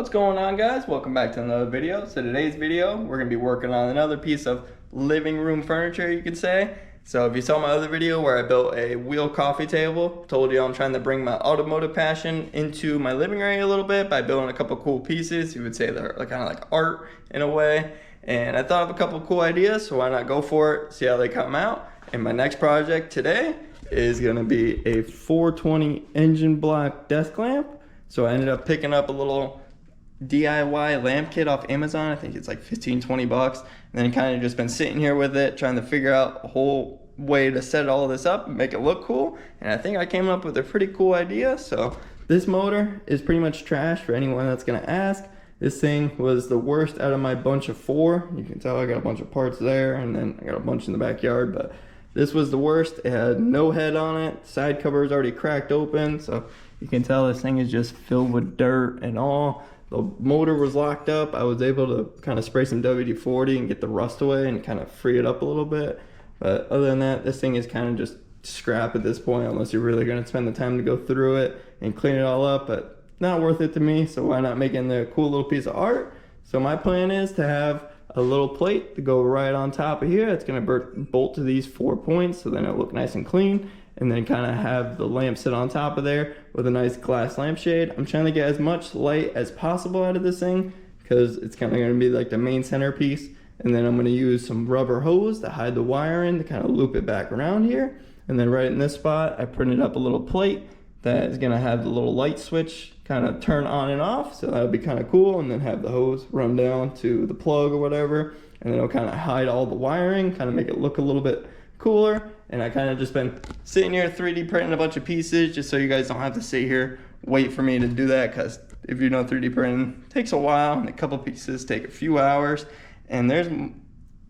What's going on, guys? Welcome back to another video. So today's video, we're going to be working on another piece of living room furniture, you could say. So if you saw my other video where I built a wheel coffee table, told you I'm trying to bring my automotive passion into my living area a little bit by building a couple cool pieces. You would say they're kind of like art in a way. And I thought of a couple cool ideas, so why not go for it, see how they come out. And my next project today is going to be a 420 engine block desk lamp. So I ended up picking up a little DIY lamp kit off Amazon. I think it's like 15-20 bucks, and then kind of just been sitting here with it trying to figure out a whole way to set all this up and make it look cool, and I think I came up with a pretty cool idea. So this motor is pretty much trash for anyone that's gonna ask. This thing was the worst out of my bunch of 4. You can tell I got a bunch of parts there, and then I got a bunch in the backyard, but this was the worst. It had no head on it, side cover is already cracked open, so you can tell this thing is just filled with dirt and all. The motor was locked up. I was able to kind of spray some WD-40 and get the rust away and kind of free it up a little bit. But other than that, this thing is kind of just scrap at this point, unless you're really going to spend the time to go through it and clean it all up. But not worth it to me, so why not make it a cool little piece of art? So my plan is to have a little plate to go right on top of here. It's going to bolt to these 4 points, so then it'll look nice and clean. And then kind of have the lamp sit on top of there with a nice glass lampshade. I'm trying to get as much light as possible out of this thing because it's kind of going to be like the main centerpiece. And then I'm going to use some rubber hose to hide the wiring to kind of loop it back around here. And then right in this spot, I printed up a little plate that is going to have the little light switch kind of turn on and off. So that'll be kind of cool. And then have the hose run down to the plug or whatever. And then it'll kind of hide all the wiring, kind of make it look a little bit cooler. And I kind of just been sitting here 3D printing a bunch of pieces just so you guys don't have to sit here wait for me to do that, because if you know 3D printing takes a while and a couple pieces take a few hours, and there's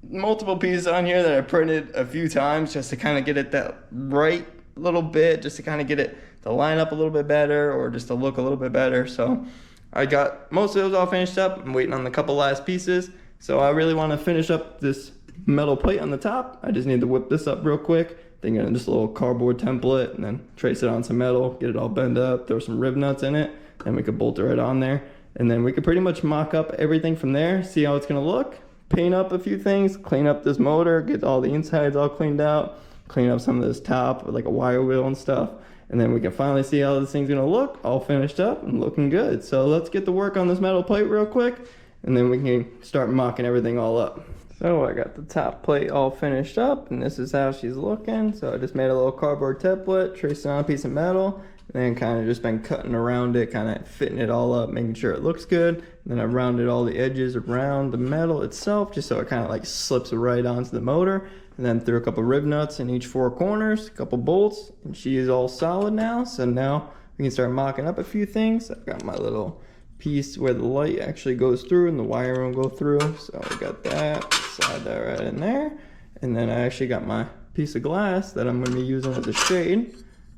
multiple pieces on here that I printed a few times just to kind of get it that right little bit, just to kind of get it to line up a little bit better or just to look a little bit better. So I got most of those all finished up. I'm waiting on the couple last pieces. So I really want to finish up this metal plate on the top. I just need to whip this up real quick, then get just a little cardboard template and then trace it on some metal, get it all bent up, throw some rib nuts in it, and we could bolt it right on there. And then we could pretty much mock up everything from there, see how it's gonna look, paint up a few things, clean up this motor, get all the insides all cleaned out, clean up some of this top with like a wire wheel and stuff, and then we can finally see how this thing's gonna look, all finished up and looking good. So let's get to work on this metal plate real quick, and then we can start mocking everything all up. So I got the top plate all finished up, and this is how she's looking. So I just made a little cardboard template, traced it on a piece of metal, and then kind of just been cutting around it, kind of fitting it all up, making sure it looks good. And then I rounded all the edges around the metal itself, just so it kind of like slips right onto the motor. And then threw a couple rib nuts in each 4 corners, a couple bolts, and she is all solid now. So now we can start mocking up a few things. I've got my little piece where the light actually goes through and the wire will go through. So I got that, slide that right in there. And then I actually got my piece of glass that I'm going to be using as a shade.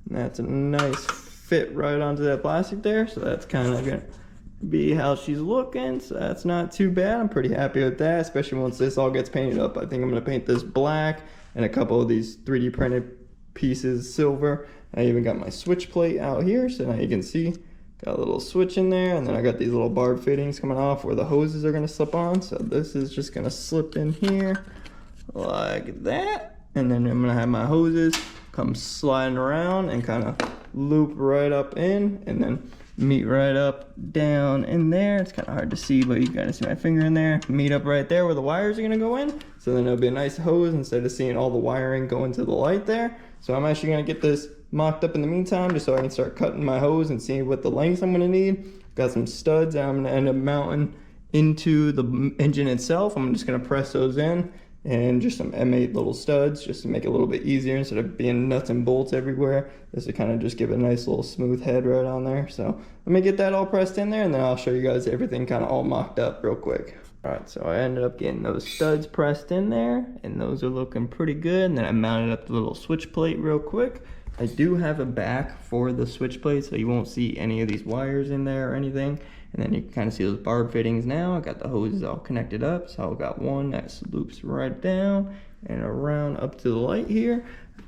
And that's a nice fit right onto that plastic there. So that's kind of going to be how she's looking. So that's not too bad. I'm pretty happy with that, especially once this all gets painted up. I think I'm going to paint this black and a couple of these 3D printed pieces silver. I even got my switch plate out here, so now you can see got a little switch in there, and then I got these little barb fittings coming off where the hoses are going to slip on. So this is just going to slip in here like that, and then I'm going to have my hoses come sliding around and kind of loop right up in and then meet right up down in there. It's kind of hard to see, but you gotta see my finger in there. Meet up right there where the wires are going to go in, so then it'll be a nice hose instead of seeing all the wiring go into the light there. So I'm actually going to get this mocked up in the meantime, just so I can start cutting my hose and see what the lengths I'm going to need. Got some studs that I'm going to end up mounting into the engine itself. I'm just going to press those in, and just some M8 little studs just to make it a little bit easier instead of being nuts and bolts everywhere. This to kind of just give it a nice little smooth head right on there. So let me get that all pressed in there, and then I'll show you guys everything kind of all mocked up real quick. Alright, so I ended up getting those studs pressed in there, and those are looking pretty good. And then I mounted up the little switch plate real quick. I do have a back for the switch plate, so you won't see any of these wires in there or anything. And then you can kind of see those barb fittings now. I got the hoses all connected up, so I've got one that loops right down and around up to the light here.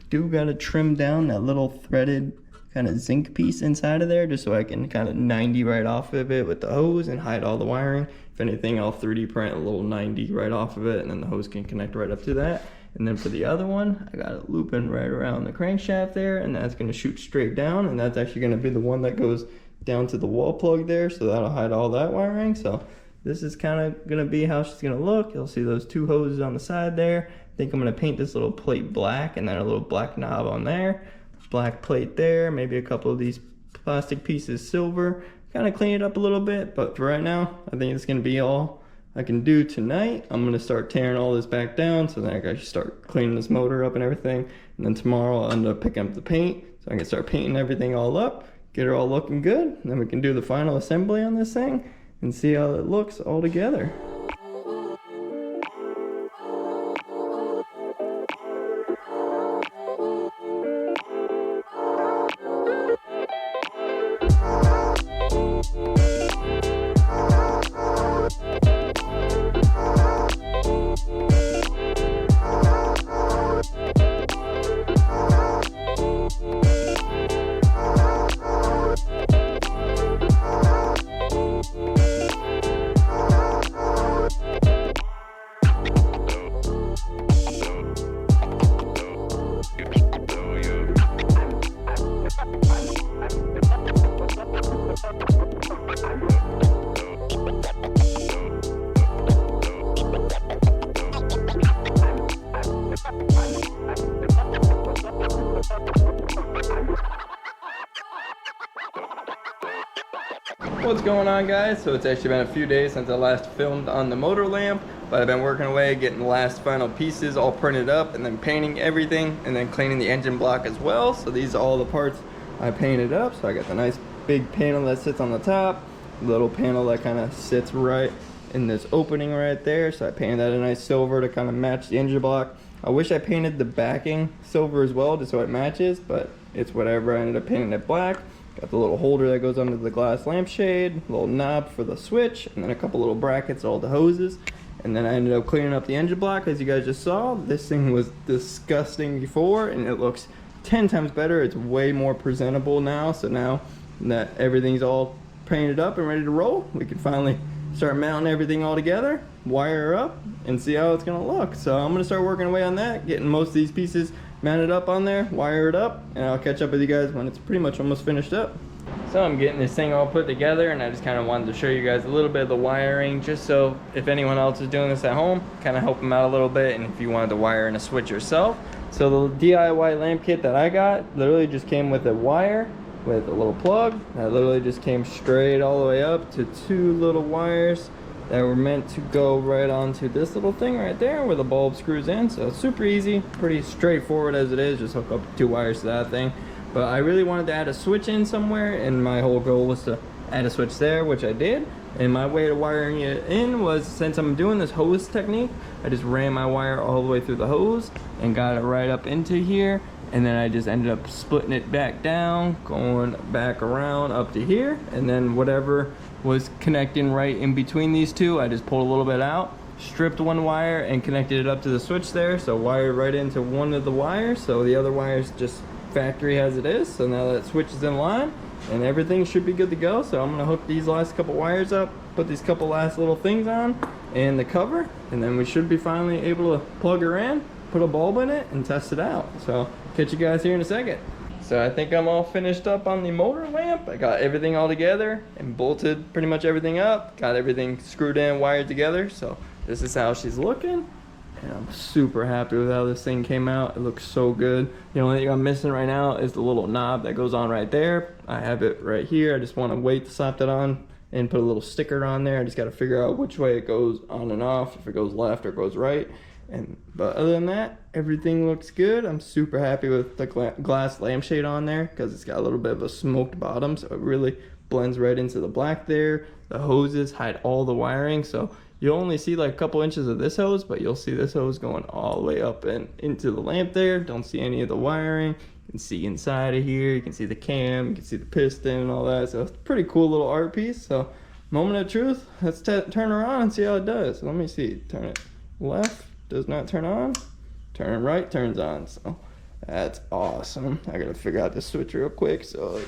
Do got to trim down that little threaded kind of zinc piece inside of there, just so I can kind of 90 right off of it with the hose and hide all the wiring. If anything, I'll 3D print a little 90 right off of it, and then the hose can connect right up to that. And then for the other one, I got it looping right around the crankshaft there, and that's going to shoot straight down, and that's actually going to be the one that goes down to the wall plug there, so that'll hide all that wiring. So this is kind of going to be how she's going to look. You'll see those two hoses on the side there. I think I'm going to paint this little plate black, and then a little black knob on there, black plate there, maybe a couple of these plastic pieces silver, kind of clean it up a little bit. But for right now, I think it's going to be all I can do tonight. I'm going to start tearing all this back down, so then I can start cleaning this motor up and everything, and then tomorrow I'll end up picking up the paint, so I can start painting everything all up, get her all looking good, and then we can do the final assembly on this thing and see how it looks all together. What's going on, guys? So it's actually been a few days since I last filmed on the motor lamp, but I've been working away getting the last final pieces all printed up and then painting everything and then cleaning the engine block as well. So these are all the parts I painted up. So I got the nice big panel that sits on the top, little panel that kind of sits right in this opening right there. So I painted that a nice silver to kind of match the engine block. I wish I painted the backing silver as well just so it matches, but it's whatever. I ended up painting it black. Got the little holder that goes under the glass lampshade, little knob for the switch, and then a couple little brackets, all the hoses. And then I ended up cleaning up the engine block, as you guys just saw. This thing was disgusting before, and it looks 10 times better. It's way more presentable now. So now that everything's all painted up and ready to roll, we can finally start mounting everything all together, wire her up, and see how it's gonna look. So I'm gonna start working away on that, getting most of these pieces mounted up on there, wire it up, and I'll catch up with you guys when it's pretty much almost finished up. So I'm getting this thing all put together, and I just kind of wanted to show you guys a little bit of the wiring, just so if anyone else is doing this at home, kind of help them out a little bit, and if you wanted to wire in a switch yourself. So the DIY lamp kit that I got literally just came with a wire with a little plug that literally just came straight all the way up to two little wires that were meant to go right onto this little thing right there where the bulb screws in. So it's super easy, pretty straightforward as it is, just hook up two wires to that thing. But I really wanted to add a switch in somewhere, and my whole goal was to add a switch there, which I did. And my way of wiring it in was, since I'm doing this hose technique, I just ran my wire all the way through the hose and got it right up into here, and then I just ended up splitting it back down, going back around up to here, and then whatever was connecting right in between these two, I just pulled a little bit out, stripped one wire and connected it up to the switch there. So wired right into one of the wires, so the other wire's just factory as it is. So now that switch is in line and everything should be good to go. So I'm gonna hook these last couple wires up, put these couple last little things on and the cover, and then we should be finally able to plug her in, put a bulb in it, and test it out. So catch you guys here in a second. So I think I'm all finished up on the motor lamp. I got everything all together and bolted pretty much everything up. Got everything screwed in, wired together. So this is how she's looking. And I'm super happy with how this thing came out. It looks so good. The only thing I'm missing right now is the little knob that goes on right there. I have it right here. I just want to wait to slap that on and put a little sticker on there. I just got to figure out which way it goes on and off, if it goes left or goes right. But other than that, everything looks good. I'm super happy with the glass lampshade on there because it's got a little bit of a smoked bottom, so it really blends right into the black there. The hoses hide all the wiring, so you'll only see like a couple inches of this hose, but you'll see this hose going all the way up and into the lamp there. Don't see any of the wiring. You can see inside of here, you can see the cam, you can see the piston and all that. So it's a pretty cool little art piece. So moment of truth, let's turn her on and see how it does. Let me see, turn it left, does not turn on, turn right, turns on. So That's awesome. I gotta figure out the switch real quick. So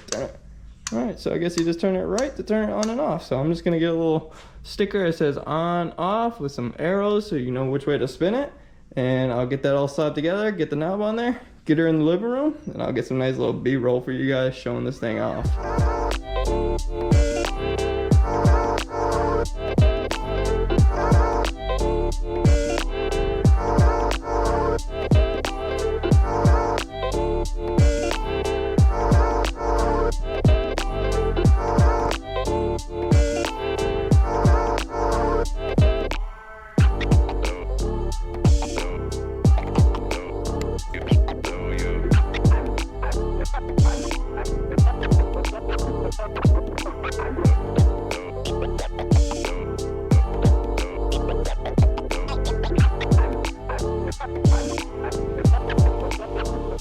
all right, so I guess you just turn it right to turn it on and off. So I'm just gonna get a little sticker that says on, off with some arrows so you know which way to spin it. And I'll get that all slapped together, get the knob on there, get her in the living room, and I'll get some nice little B-roll for you guys showing this thing off.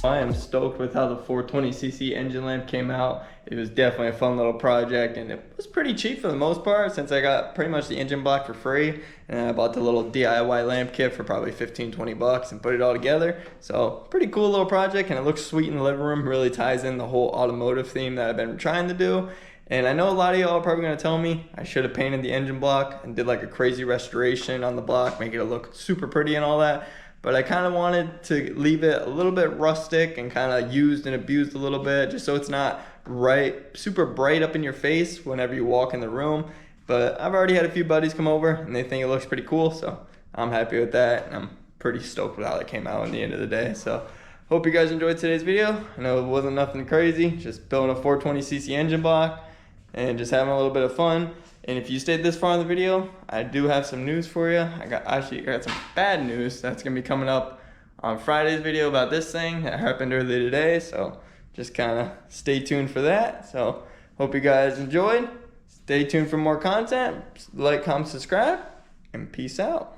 I am stoked with how the 420cc engine lamp came out. It was definitely a fun little project, and it was pretty cheap for the most part since I got pretty much the engine block for free, and I bought the little DIY lamp kit for probably 15-20 bucks and put it all together. So pretty cool little project, and it looks sweet in the living room. Really ties in the whole automotive theme that I've been trying to do. And I know a lot of y'all are probably going to tell me I should have painted the engine block and did like a crazy restoration on the block, make it look super pretty and all that. But I kind of wanted to leave it a little bit rustic and kind of used and abused a little bit, just so it's not super bright up in your face whenever you walk in the room. But I've already had a few buddies come over and they think it looks pretty cool, so I'm happy with that, and I'm pretty stoked with how it came out in the end of the day. So hope you guys enjoyed today's video. I know it wasn't nothing crazy, just building a 420cc engine block and just having a little bit of fun. And if you stayed this far in the video, I do have some news for you. I got some bad news that's gonna be coming up on Friday's video about this thing that happened earlier today. So just kind of stay tuned for that. So hope you guys enjoyed. Stay tuned for more content. Like, comment, subscribe, and peace out.